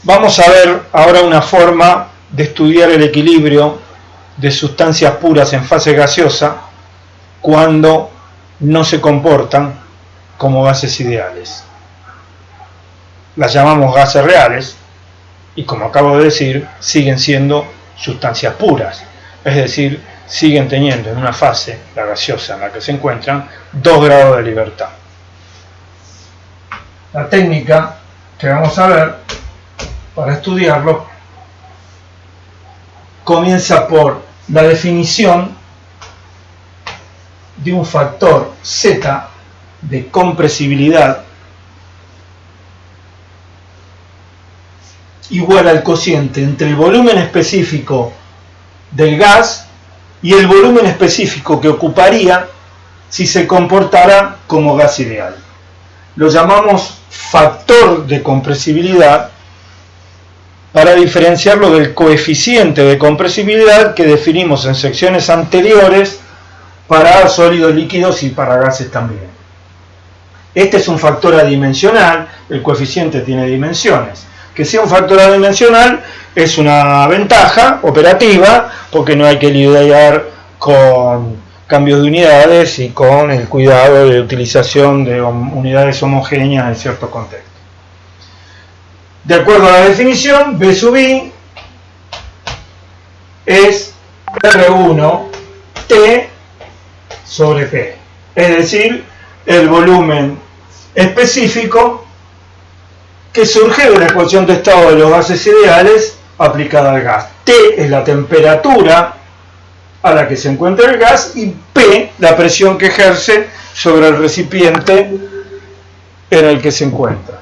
Vamos a ver ahora una forma de estudiar el equilibrio de sustancias puras en fase gaseosa cuando no se comportan como gases ideales. Las llamamos gases reales y, como acabo de decir, siguen siendo sustancias puras, es decir, siguen teniendo en una fase, la gaseosa en la que se encuentran, 2 grados de libertad. La técnica que vamos a ver para estudiarlo comienza por la definición de un factor Z de compresibilidad igual al cociente entre el volumen específico del gas y el volumen específico que ocuparía si se comportara como gas ideal. Lo llamamos factor de compresibilidad para diferenciarlo del coeficiente de compresibilidad que definimos en secciones anteriores para sólidos, líquidos y para gases también. Este es un factor adimensional, el coeficiente tiene dimensiones. Que sea un factor adimensional es una ventaja operativa porque no hay que lidiar con cambios de unidades y con el cuidado de utilización de unidades homogéneas en ciertos contextos. De acuerdo a la definición, B sub I es R1T sobre P, es decir, el volumen específico que surge de la ecuación de estado de los gases ideales aplicada al gas. T es la temperatura a la que se encuentra el gas y P la presión que ejerce sobre el recipiente en el que se encuentra.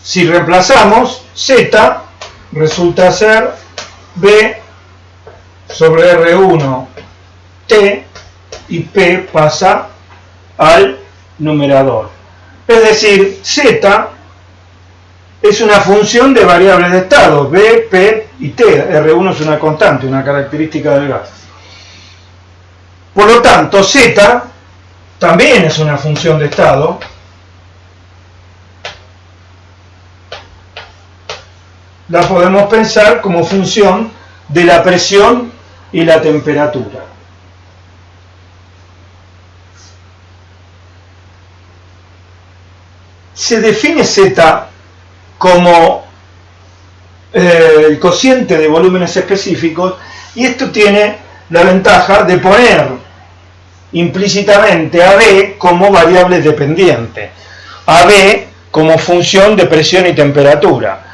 Si reemplazamos, Z resulta ser B sobre R1T y P pasa al numerador. Es decir, Z es una función de variables de estado, B, P y T. R1 es una constante, una característica del gas. Por lo tanto, Z también es una función de estado la podemos pensar como función de la presión y la temperatura. Se define Z como el cociente de volúmenes específicos y esto tiene la ventaja de poner implícitamente a B como variable dependiente, a B como función de presión y temperatura.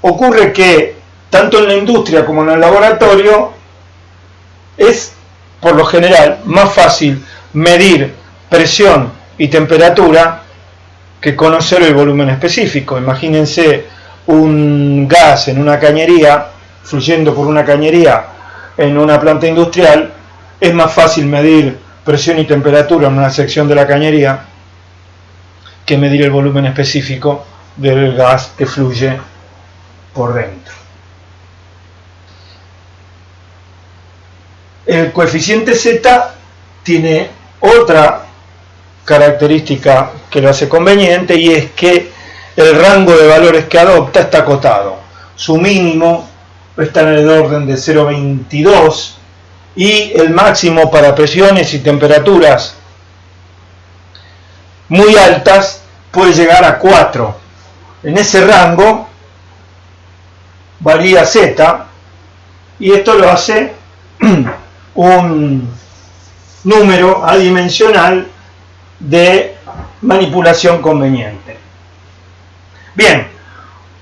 Ocurre que tanto en la industria como en el laboratorio es, por lo general, más fácil medir presión y temperatura que conocer el volumen específico. Imagínense un gas en una cañería, fluyendo por una cañería en una planta industrial, es más fácil medir presión y temperatura en una sección de la cañería que medir el volumen específico del gas que fluye por dentro. El coeficiente Z tiene otra característica que lo hace conveniente y es que el rango de valores que adopta está acotado. Su mínimo está en el orden de 0,22 y el máximo para presiones y temperaturas muy altas puede llegar a 4. En ese rango varía Z y esto lo hace un número adimensional de manipulación conveniente. Bien,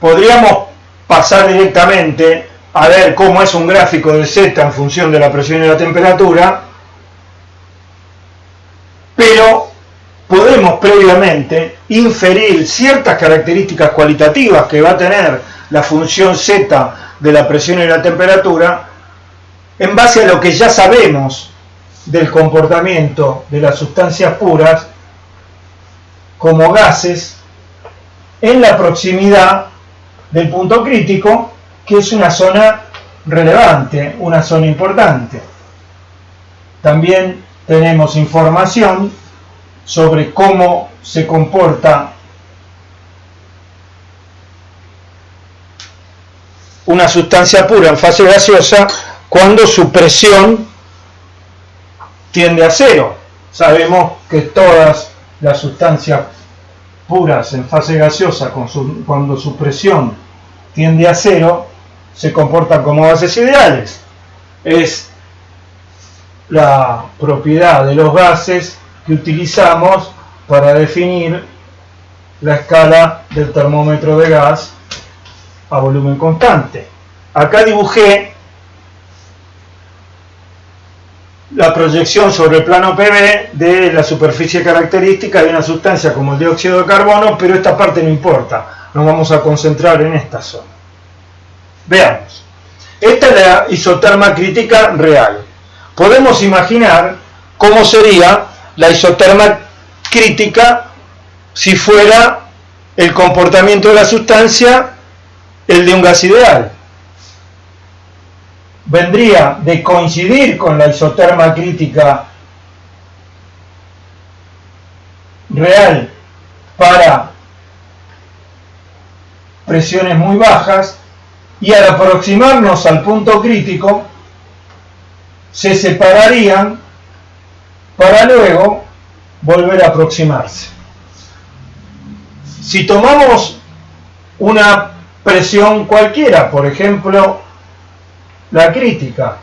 podríamos pasar directamente a ver cómo es un gráfico de Z en función de la presión y la temperatura, pero podemos previamente inferir ciertas características cualitativas que va a tener la función Z de la presión y la temperatura en base a lo que ya sabemos del comportamiento de las sustancias puras como gases en la proximidad del punto crítico, que es una zona relevante, una zona importante. También tenemos información sobre cómo se comporta una sustancia pura en fase gaseosa cuando su presión tiende a cero. Sabemos que todas las sustancias puras en fase gaseosa, cuando su presión tiende a cero, se comportan como gases ideales. Es la propiedad de los gases que utilizamos para definir la escala del termómetro de gas a volumen constante. Acá dibujé la proyección sobre el plano PV de la superficie característica de una sustancia como el dióxido de carbono, pero esta parte no importa, nos vamos a concentrar en esta zona. Veamos, esta es la isoterma crítica real. Podemos imaginar cómo sería la isoterma crítica si fuera el comportamiento de la sustancia el de un gas ideal. Vendría de coincidir con la isoterma crítica real para presiones muy bajas, y al aproximarnos al punto crítico se separarían para luego volver a aproximarse. Si tomamos una presión cualquiera, por ejemplo la crítica,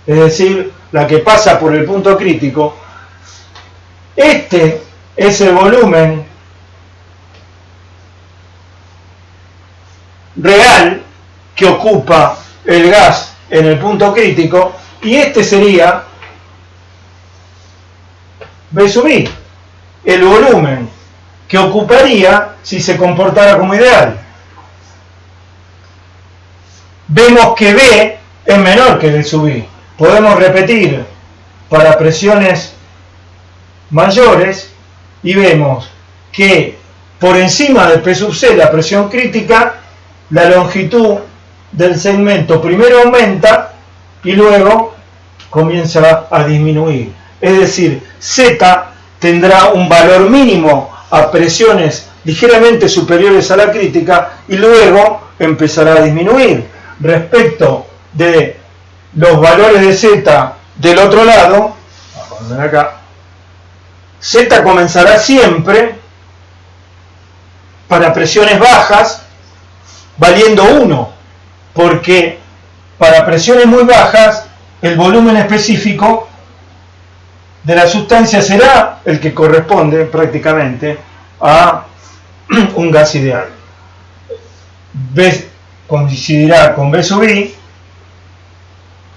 es decir, la que pasa por el punto crítico, este es el volumen real que ocupa el gas en el punto crítico, y este sería B sub I, el volumen que ocuparía si se comportara como ideal. Vemos que B es menor que B sub I. Podemos repetir para presiones mayores y vemos que por encima de P sub C, la presión crítica, la longitud del segmento primero aumenta y luego comienza a disminuir. Es decir, Z tendrá un valor mínimo a presiones ligeramente superiores a la crítica y luego empezará a disminuir. Respecto de los valores de Z del otro lado, vamos a poner acá, Z comenzará siempre para presiones bajas valiendo 1, porque para presiones muy bajas el volumen específico de la sustancia será el que corresponde prácticamente a un gas ideal. B coincidirá con B sub I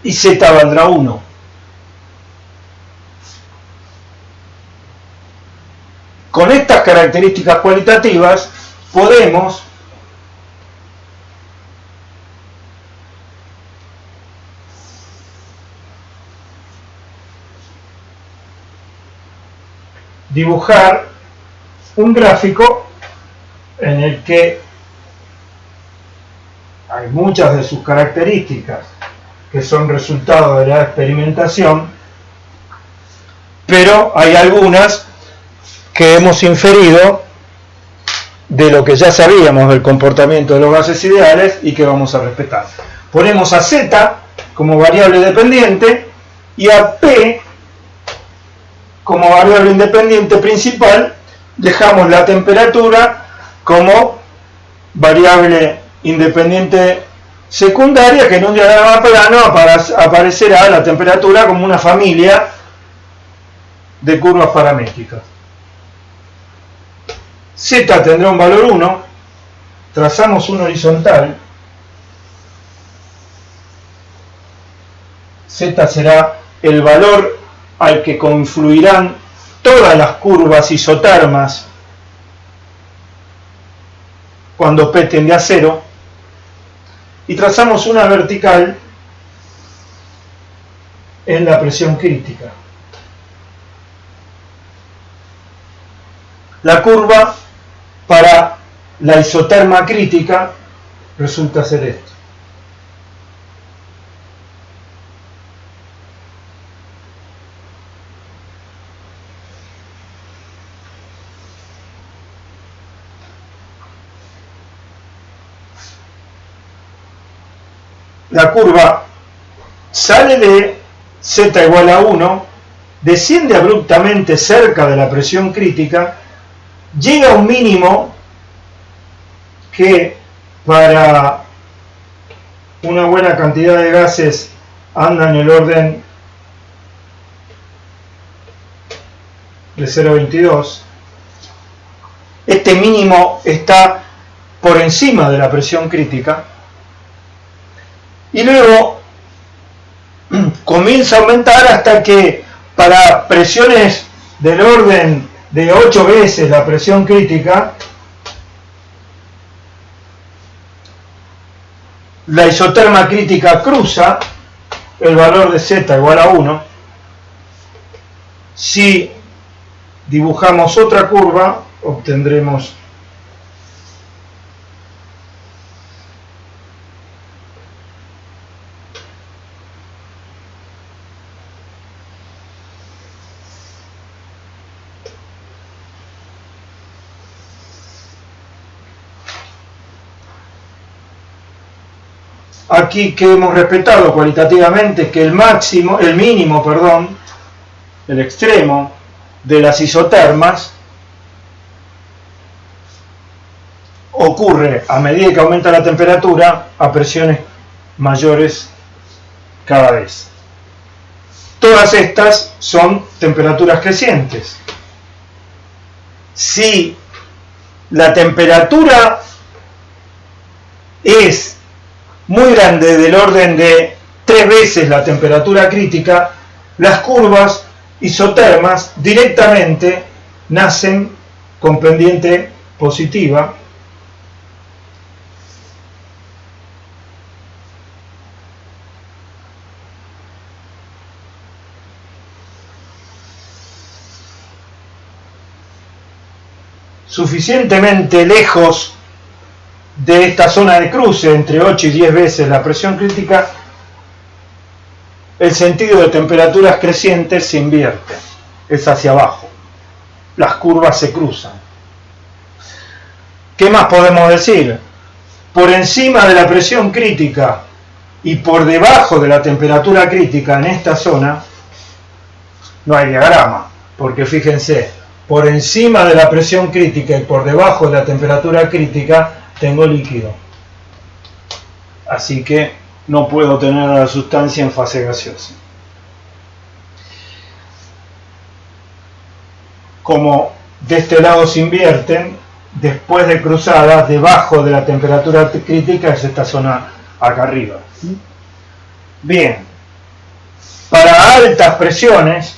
y Z valdrá 1. Con estas características cualitativas podemos dibujar un gráfico en el que hay muchas de sus características que son resultado de la experimentación, pero hay algunas que hemos inferido de lo que ya sabíamos del comportamiento de los gases ideales y que vamos a respetar. Ponemos a Z como variable dependiente y a P como variable independiente principal, dejamos la temperatura como variable independiente secundaria, que en un diagrama plano aparecerá la temperatura como una familia de curvas paramétricas. Z tendrá un valor 1, trazamos un horizontal, Z será el valor al que confluirán todas las curvas isotermas cuando P tiende a 0, y trazamos una vertical en la presión crítica. La curva para la isoterma crítica resulta ser esto. la curva sale de Z igual a 1, desciende abruptamente cerca de la presión crítica, llega a un mínimo que para una buena cantidad de gases anda en el orden de 0,22. Este mínimo está por encima de la presión crítica y luego comienza a aumentar hasta que para presiones del orden de 8 veces la presión crítica, la isoterma crítica cruza el valor de Z igual a 1. Si dibujamos otra curva, obtendremos aquí que hemos respetado cualitativamente que el mínimo, el extremo de las isotermas ocurre a medida que aumenta la temperatura a presiones mayores cada vez. Todas estas son temperaturas crecientes. Si la temperatura es muy grande, del orden de 3 veces la temperatura crítica, las curvas isotermas directamente nacen con pendiente positiva, suficientemente lejos de esta zona de cruce entre 8 y 10 veces la presión crítica. El sentido de temperaturas crecientes se invierte, es hacia abajo, las curvas se cruzan. ¿Qué más podemos decir? Por encima de la presión crítica y por debajo de la temperatura crítica en esta zona no hay diagrama, porque fíjense, por encima de la presión crítica y por debajo de la temperatura crítica tengo líquido, así que no puedo tener a la sustancia en fase gaseosa. Como de este lado se invierten, después de cruzadas, debajo de la temperatura crítica es esta zona acá arriba. Bien, para altas presiones,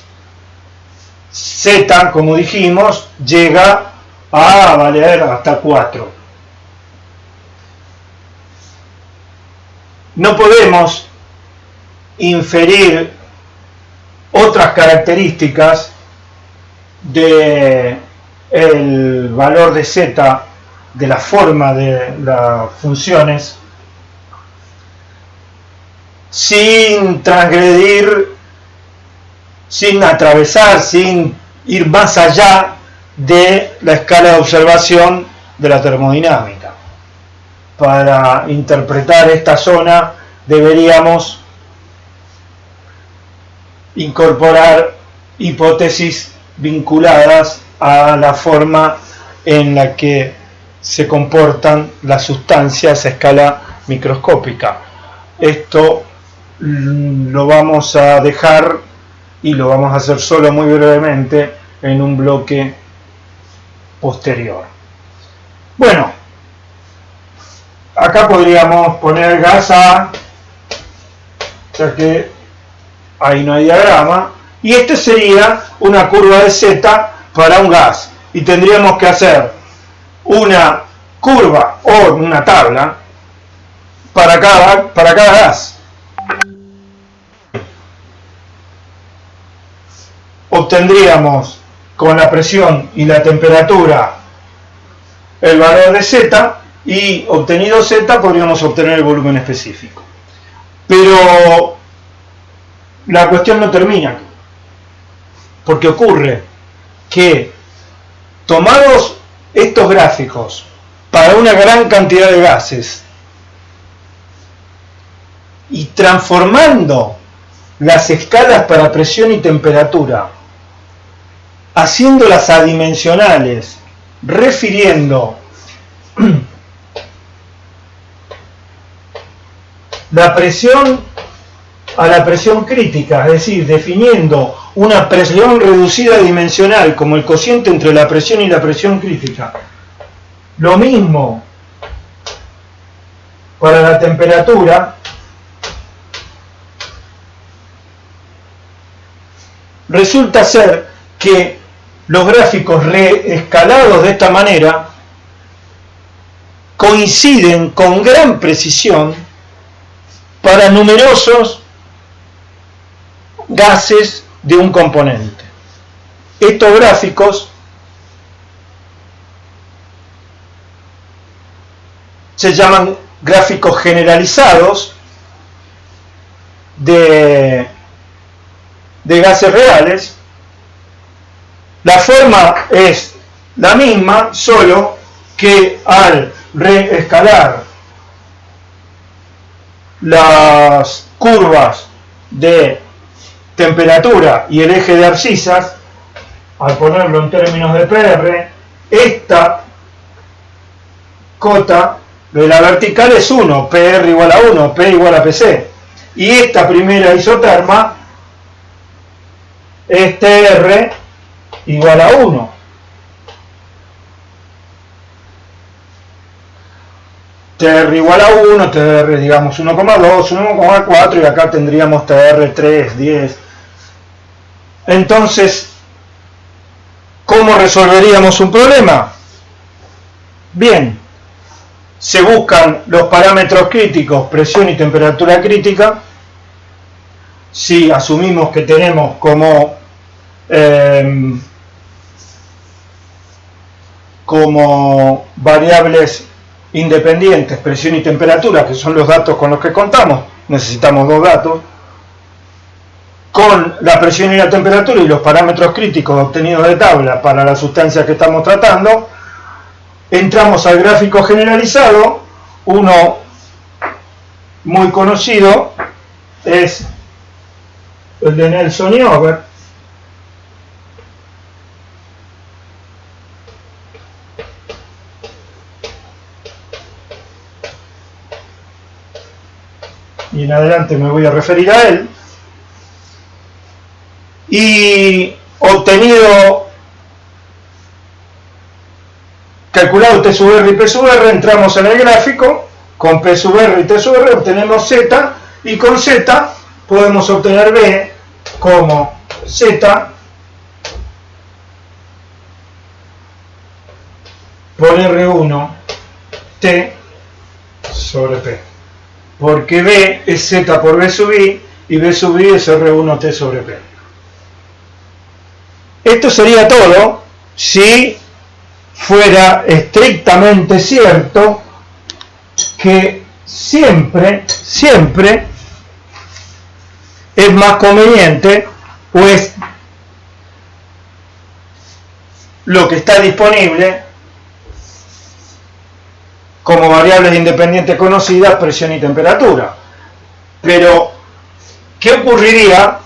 Z, como dijimos, llega a valer hasta 4. No podemos inferir otras características del valor de Z, de la forma de las funciones, sin transgredir, sin atravesar, sin ir más allá de la escala de observación de la termodinámica. Para interpretar esta zona deberíamos incorporar hipótesis vinculadas a la forma en la que se comportan las sustancias a escala microscópica. Esto lo vamos a dejar y lo vamos a hacer solo muy brevemente en un bloque posterior. Bueno, acá podríamos poner gas A, ya que ahí no hay diagrama, y este sería una curva de Z para un gas, y tendríamos que hacer una curva o una tabla para cada gas. Obtendríamos con la presión y la temperatura el valor de Z, y obtenido Z podríamos obtener el volumen específico. Pero la cuestión no termina, porque ocurre que tomados estos gráficos para una gran cantidad de gases, y transformando las escalas para presión y temperatura, haciéndolas adimensionales, refiriendo la presión a la presión crítica, es decir, definiendo una presión reducida dimensional como el cociente entre la presión y la presión crítica. Lo mismo para la temperatura. Resulta ser que los gráficos reescalados de esta manera coinciden con gran precisión para numerosos gases de un componente. Estos gráficos se llaman gráficos generalizados de gases reales. La forma es la misma, solo que al reescalar las curvas de temperatura y el eje de abscisas, al ponerlo en términos de PR, esta cota de la vertical es 1, PR igual a 1, P igual a PC, y esta primera isoterma es TR igual a 1. TR igual a 1, TR digamos 1,2, 1,4 y acá tendríamos TR 3, 10. Entonces, ¿cómo resolveríamos un problema? Bien, se buscan los parámetros críticos, presión y temperatura crítica. Si asumimos que tenemos como variables independientes presión y temperatura, que son los datos con los que contamos, necesitamos dos datos, con la presión y la temperatura y los parámetros críticos obtenidos de tabla para la sustancia que estamos tratando, entramos al gráfico generalizado. Uno muy conocido es el de Nelson y Over, y en adelante me voy a referir a él. Y calculado T sub R y P sub R, entramos en el gráfico, con P sub R y T sub R obtenemos Z, y con Z podemos obtener B como Z por R1 T sobre P, porque B es Z por B sub I y B sub I es R1 T sobre P. Esto sería todo si fuera estrictamente cierto que siempre es más conveniente, pues, lo que está disponible como variables independientes conocidas, presión y temperatura. Pero, ¿qué ocurriría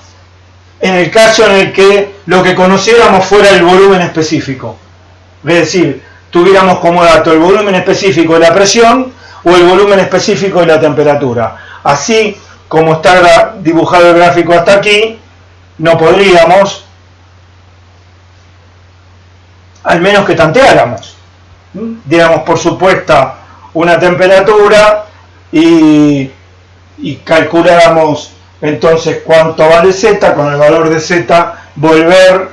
en el caso en el que lo que conociéramos fuera el volumen específico? Es decir, tuviéramos como dato el volumen específico de la presión o el volumen específico de la temperatura. Así como está dibujado el gráfico hasta aquí, no podríamos, al menos que tanteáramos. Diéramos por supuesta una temperatura y calculáramos entonces cuánto vale Z, con el valor de Z volver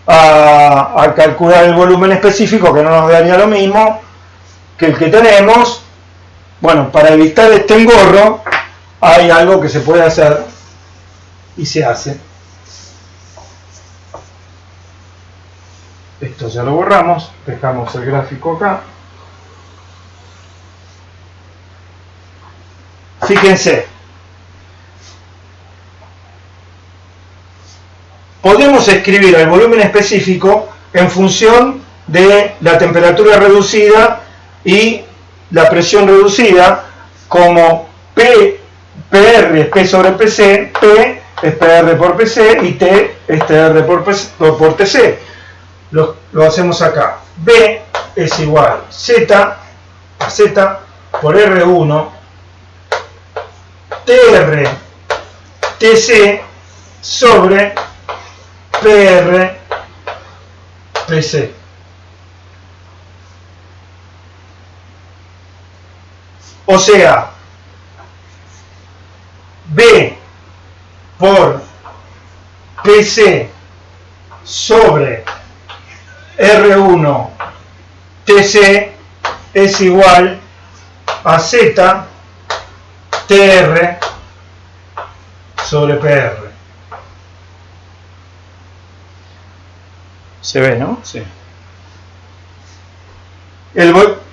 a calcular el volumen específico, que no nos daría lo mismo que el que tenemos. Bueno, para evitar este engorro hay algo que se puede hacer y se hace. Esto ya lo borramos, dejamos el gráfico acá. Fíjense, podemos escribir el volumen específico en función de la temperatura reducida y la presión reducida como P PR es P sobre PC, P es PR por PC y T es TR por TC. Lo hacemos acá. B es igual Z a Z por R1 TR TC sobre PR PC. O sea, B por PC sobre R1 TC es igual a Z TR sobre PR. ¿Se ve, no? Sí.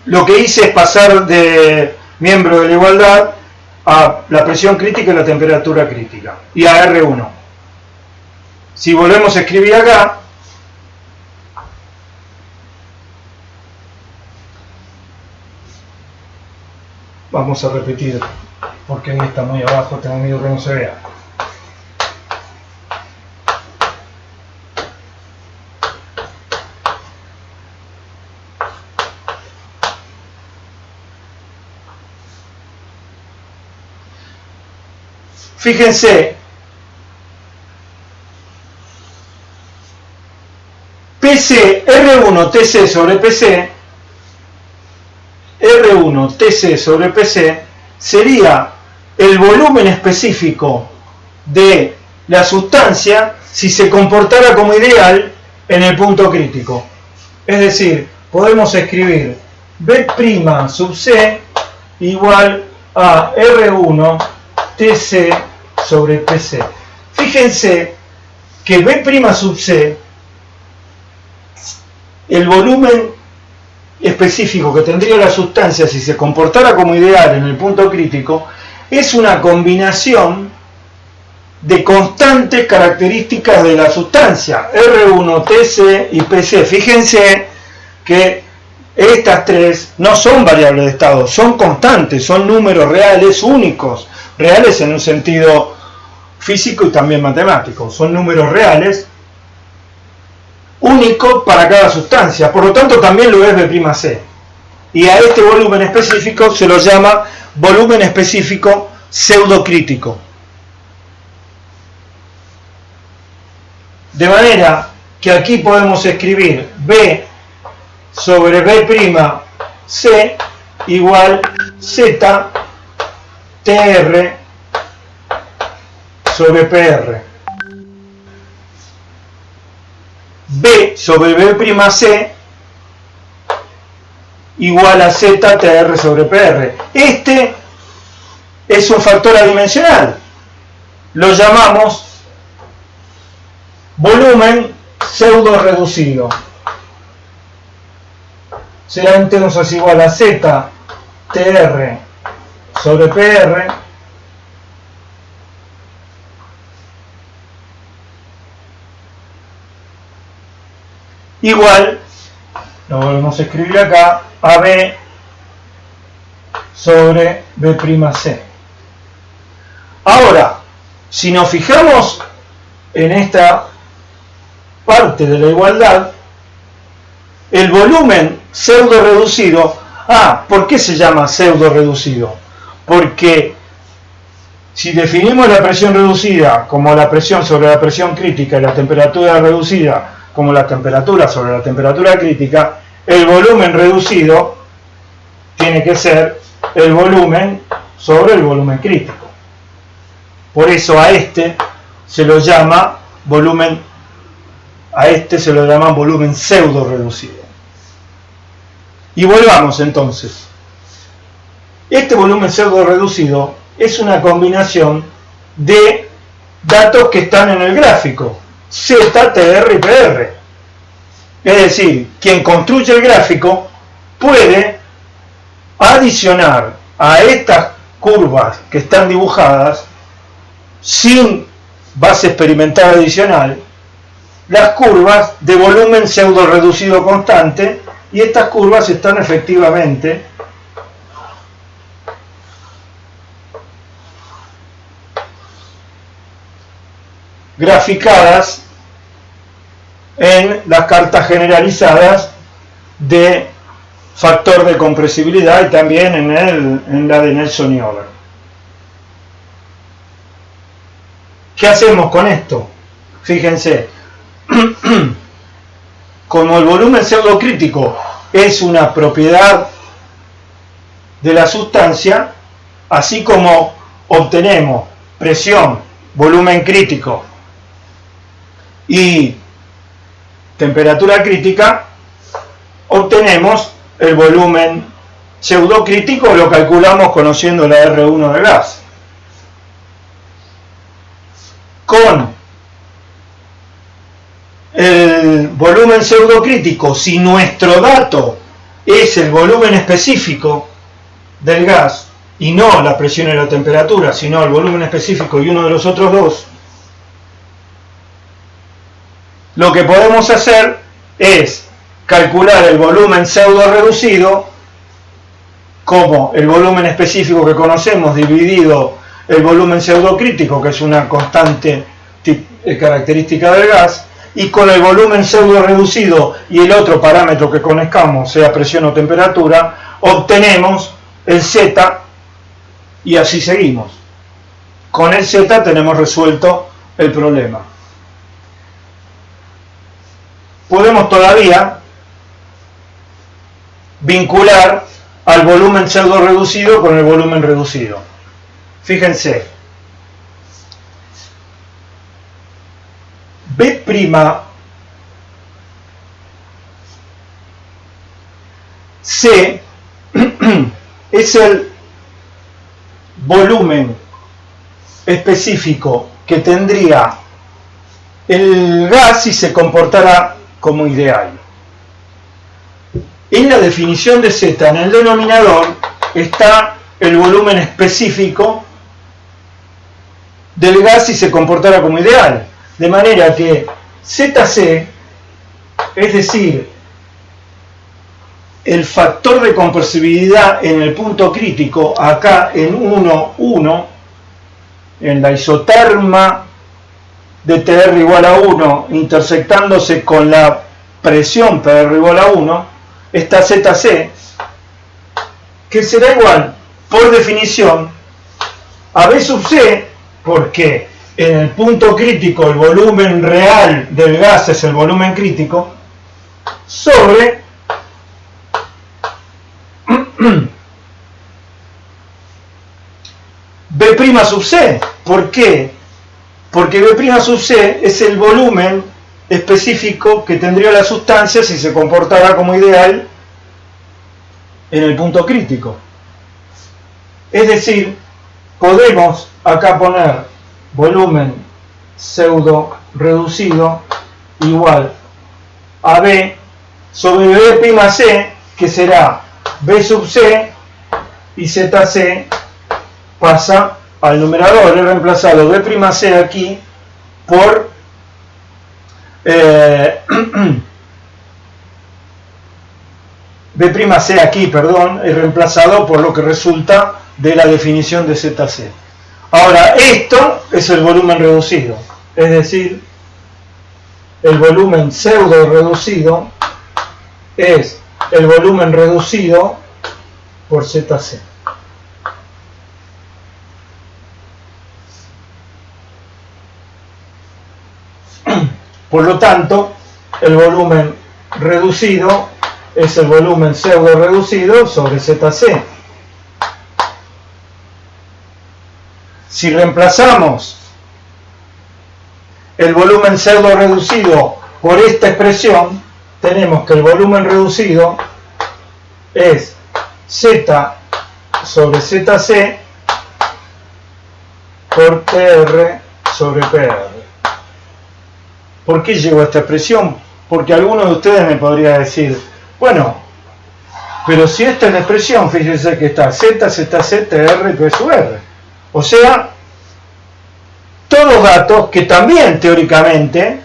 Lo que hice es pasar de miembro de la igualdad a la presión crítica y la temperatura crítica, y a R1. Si volvemos a escribir acá, vamos a repetir, porque ahí está muy abajo, tengo miedo que no se vea. Fíjense, PC, R1 TC sobre PC, R1 TC sobre PC sería el volumen específico de la sustancia si se comportara como ideal en el punto crítico. Es decir, podemos escribir B' sub C igual a R1 TC sobre PC. Fíjense que B' sub C, el volumen específico que tendría la sustancia si se comportara como ideal en el punto crítico, es una combinación de constantes características de la sustancia, R1, TC y PC. Fíjense que estas tres no son variables de estado, son constantes, son números reales únicos, reales en un sentido físico y también matemático, son números reales únicos para cada sustancia, por lo tanto también lo es B'C. Y a este volumen específico se lo llama volumen específico pseudocrítico. De manera que aquí podemos escribir B sobre B'C igual Z TR sobre PR. B sobre B'C igual a Z TR sobre PR. Este es un factor adimensional. Lo llamamos volumen pseudo reducido. Será entonces igual a Z TR sobre PR igual, lo volvemos a escribir acá, a B sobre B'C. Ahora, si nos fijamos en esta parte de la igualdad, el volumen pseudo reducido, ¿por qué se llama pseudo reducido? Porque si definimos la presión reducida como la presión sobre la presión crítica y la temperatura reducida como la temperatura sobre la temperatura crítica, el volumen reducido tiene que ser el volumen sobre el volumen crítico. Por eso a este se lo llama volumen, volumen pseudo reducido. Y volvamos entonces. Este volumen pseudo reducido es una combinación de datos que están en el gráfico, Z, TR y PR. Es decir, quien construye el gráfico puede adicionar a estas curvas que están dibujadas sin base experimental adicional las curvas de volumen pseudo reducido constante, y estas curvas están efectivamente graficadas en las cartas generalizadas de factor de compresibilidad y también en la de Nelson y Over. ¿Qué hacemos con esto? Fíjense, como el volumen pseudocrítico es una propiedad de la sustancia, así como obtenemos presión, volumen crítico y temperatura crítica, obtenemos el volumen pseudocrítico, lo calculamos conociendo la R1 del gas. Con el volumen pseudocrítico, si nuestro dato es el volumen específico del gas y no la presión y la temperatura, sino el volumen específico y uno de los otros dos, lo que podemos hacer es calcular el volumen pseudo reducido como el volumen específico que conocemos dividido el volumen pseudocrítico, que es una constante característica del gas, y con el volumen pseudo reducido y el otro parámetro que conozcamos, sea presión o temperatura, obtenemos el Z y así seguimos. Con el Z tenemos resuelto el problema. Podemos todavía vincular al volumen pseudo reducido con el volumen reducido. Fíjense, B' C es el volumen específico que tendría el gas si se comportara como ideal. En la definición de Z, en el denominador, está el volumen específico del gas si se comportara como ideal. De manera que ZC, es decir, el factor de compresibilidad en el punto crítico, acá en 1,1, en la isoterma de TR igual a 1, intersectándose con la presión PR igual a 1, está ZC, que será igual, por definición, a B sub C, porque en el punto crítico el volumen real del gas es el volumen crítico, sobre B' sub C. ¿Por qué? Porque B' sub C es el volumen específico que tendría la sustancia si se comportara como ideal en el punto crítico. Es decir, podemos acá poner volumen pseudo reducido igual a B sobre B' C, que será B sub C, y ZC pasa al numerador. He reemplazado B' C aquí por B' C aquí, perdón, he reemplazado por lo que resulta de la definición de ZC. Ahora, esto es el volumen reducido, es decir, el volumen pseudo reducido es el volumen reducido por ZC. Por lo tanto, el volumen reducido es el volumen pseudo reducido sobre ZC. Si reemplazamos el volumen pseudo reducido por esta expresión, tenemos que el volumen reducido es Z sobre ZC por PR sobre PR. ¿Por qué llegó a esta expresión? Porque alguno de ustedes me podría decir, bueno, pero si esta es la expresión, fíjense que está Z, ZC, TR, P sub R. O sea, todos datos que también teóricamente,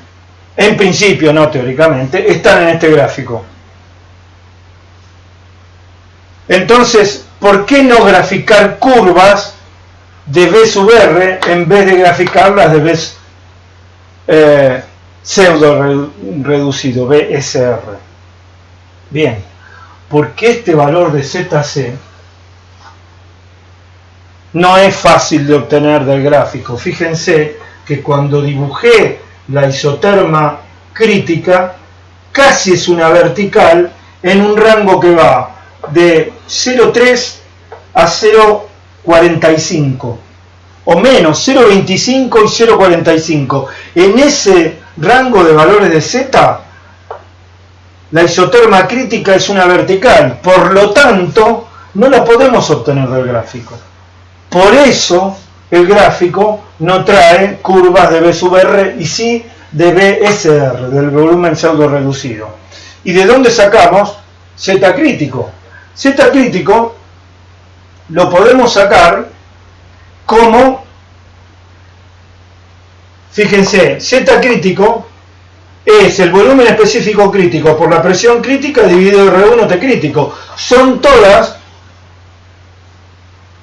en principio no teóricamente, están en este gráfico. Entonces, ¿por qué no graficar curvas de B sub R en vez de graficarlas de B pseudo reducido, BSR. Bien, porque este valor de ZC no es fácil de obtener del gráfico. Fíjense que cuando dibujé la isoterma crítica, casi es una vertical en un rango que va de 0,3 a 0,45 o menos, 0,25 y 0,45. En ese rango de valores de Z, la isoterma crítica es una vertical, por lo tanto no la podemos obtener del gráfico. Por eso el gráfico no trae curvas de B sub R y sí de BSR, del volumen pseudo reducido. ¿Y de dónde sacamos Z crítico? Z crítico lo podemos sacar como, fíjense, Z crítico es el volumen específico crítico por la presión crítica dividido R1 T crítico. Son todas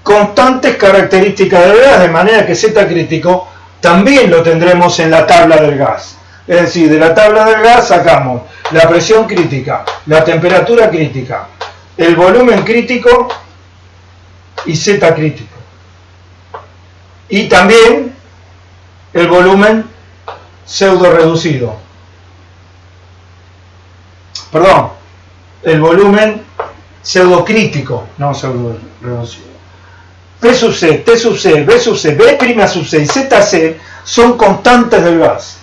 constantes características del gas, de manera que Z crítico también lo tendremos en la tabla del gas. Es decir, de la tabla del gas sacamos la presión crítica, la temperatura crítica, el volumen crítico y Z crítico. Y también el volumen pseudo reducido. Perdón, el volumen pseudo crítico, no pseudo reducido. P sub C, T sub C, B sub C, B' sub C y ZC son constantes del gas.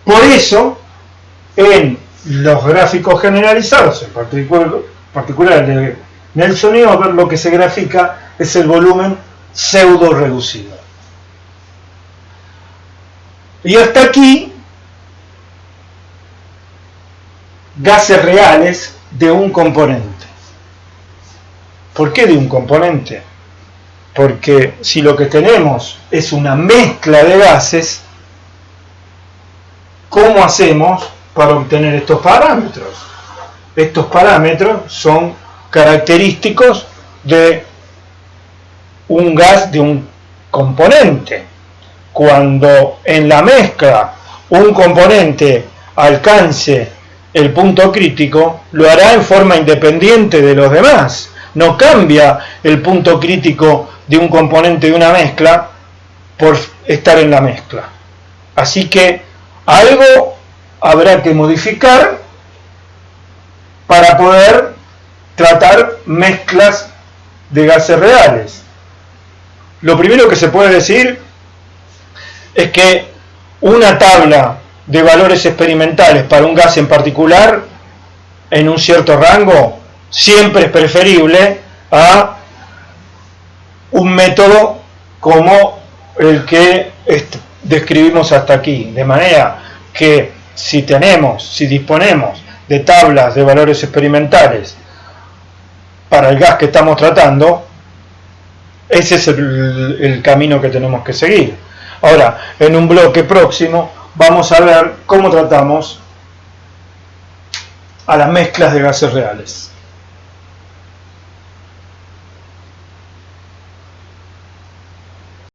Por eso, en los gráficos generalizados, en particular de Nelson y Over, lo que se grafica es el volumen pseudo reducido. Y hasta aquí, gases reales de un componente. ¿Por qué de un componente? Porque si lo que tenemos es una mezcla de gases, ¿cómo hacemos para obtener estos parámetros? Estos parámetros son característicos de un gas de un componente. Cuando en la mezcla un componente alcance el punto crítico, lo hará en forma independiente de los demás. No cambia el punto crítico de un componente de una mezcla por estar en la mezcla. Así que algo habrá que modificar para poder tratar mezclas de gases reales. Lo primero que se puede decir es que una tabla de valores experimentales para un gas en particular en un cierto rango siempre es preferible a un método como el que describimos hasta aquí, de manera que si disponemos de tablas de valores experimentales para el gas que estamos tratando, ese es el camino que tenemos que seguir. Ahora, en un bloque próximo vamos a ver cómo tratamos a las mezclas de gases reales.